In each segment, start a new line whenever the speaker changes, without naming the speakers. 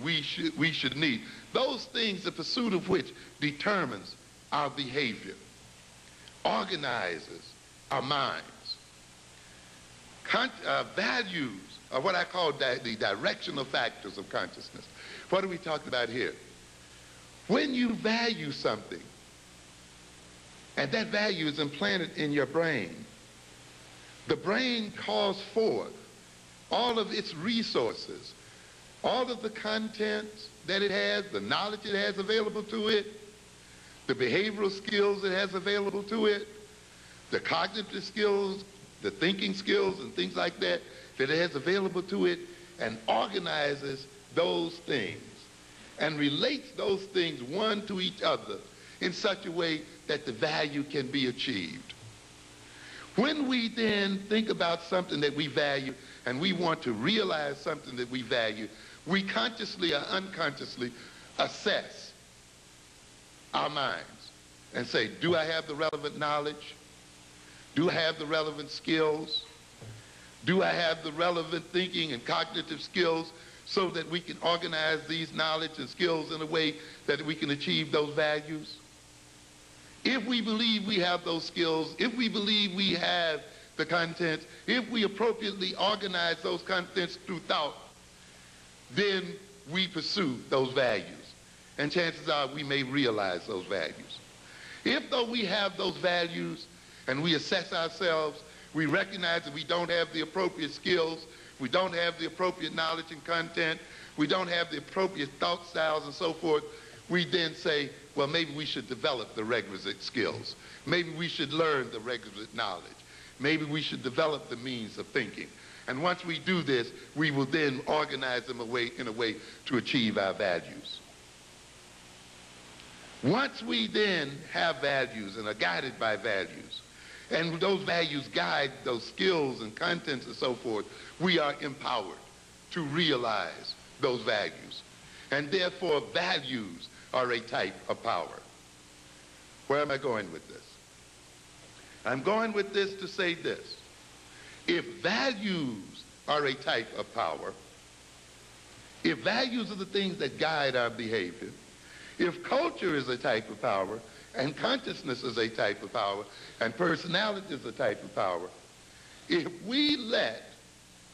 we should need. Those things, the pursuit of which determines our behavior, organizes our minds. Values are what I call the directional factors of consciousness. What are we talking about here? When you value something, and that value is implanted in your brain, the brain calls forth all of its resources, all of the contents that it has, the knowledge it has available to it, the behavioral skills it has available to it, the cognitive skills, the thinking skills and things like that that it has available to it, and organizes those things and relates those things one to each other in such a way that the value can be achieved. When we then think about something that we value and we want to realize something that we value, we consciously or unconsciously assess our minds and say, do I have the relevant knowledge? Do I have the relevant skills? Do I have the relevant thinking and cognitive skills so that we can organize these knowledge and skills in a way that we can achieve those values? If we believe we have those skills, if we believe we have the contents, if we appropriately organize those contents through thought, then we pursue those values. And chances are we may realize those values. If though we have those values and we assess ourselves, we recognize that we don't have the appropriate skills, we don't have the appropriate knowledge and content, we don't have the appropriate thought styles and so forth, we then say, well, maybe we should develop the requisite skills. Maybe we should learn the requisite knowledge. Maybe we should develop the means of thinking. And once we do this, we will then organize them in a way to achieve our values. Once we then have values and are guided by values, and those values guide those skills and contents and so forth, we are empowered to realize those values. And therefore, values are a type of power. Where am I going with this? I'm going with this to say this. If values are a type of power, if values are the things that guide our behavior, if culture is a type of power, and consciousness is a type of power, and personality is a type of power, if we let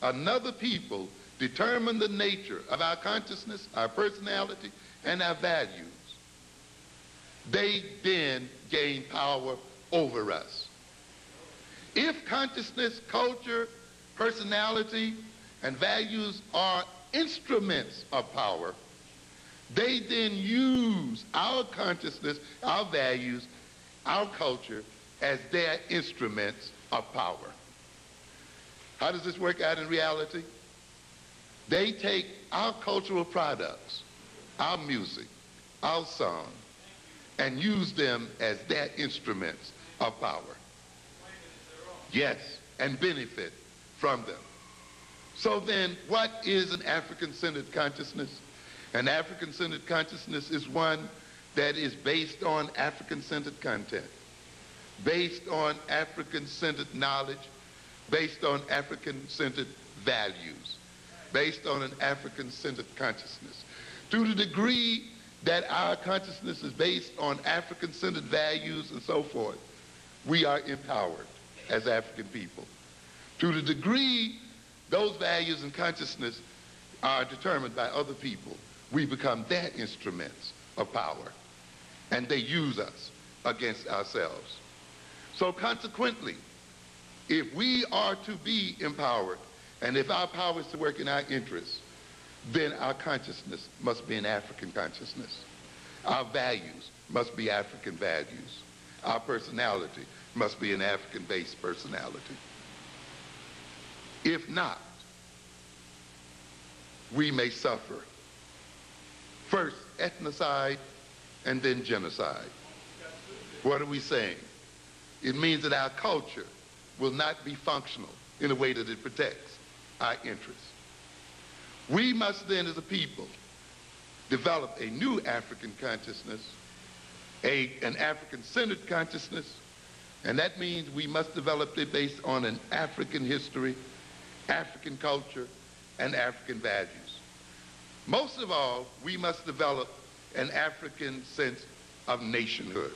another people determine the nature of our consciousness, our personality, and our values, they then gain power over us. If consciousness, culture, personality, and values are instruments of power, they then use our consciousness, our values, our culture as their instruments of power. How does this work out in reality? They take our cultural products, our music, our song, and use them as their instruments of power. Yes, and benefit from them. So then, what is an African-centered consciousness? An African-centered consciousness is one that is based on African-centered content, based on African-centered knowledge, based on African-centered values, based on an African-centered consciousness. To the degree that our consciousness is based on African-centered values and so forth, we are empowered as African people. To the degree those values and consciousness are determined by other people, we become their instruments of power, and they use us against ourselves. So consequently, if we are to be empowered, and if our power is to work in our interests, then our consciousness must be an African consciousness. Our values must be African values. Our personality must be an African-based personality. If not, we may suffer first ethnocide and then genocide. What are we saying? It means that our culture will not be functional in a way that it protects our interests. We must then, as a people, develop a new African consciousness, an African-centered consciousness, and that means we must develop it based on an African history, African culture, and African values. Most of all, we must develop an African sense of nationhood.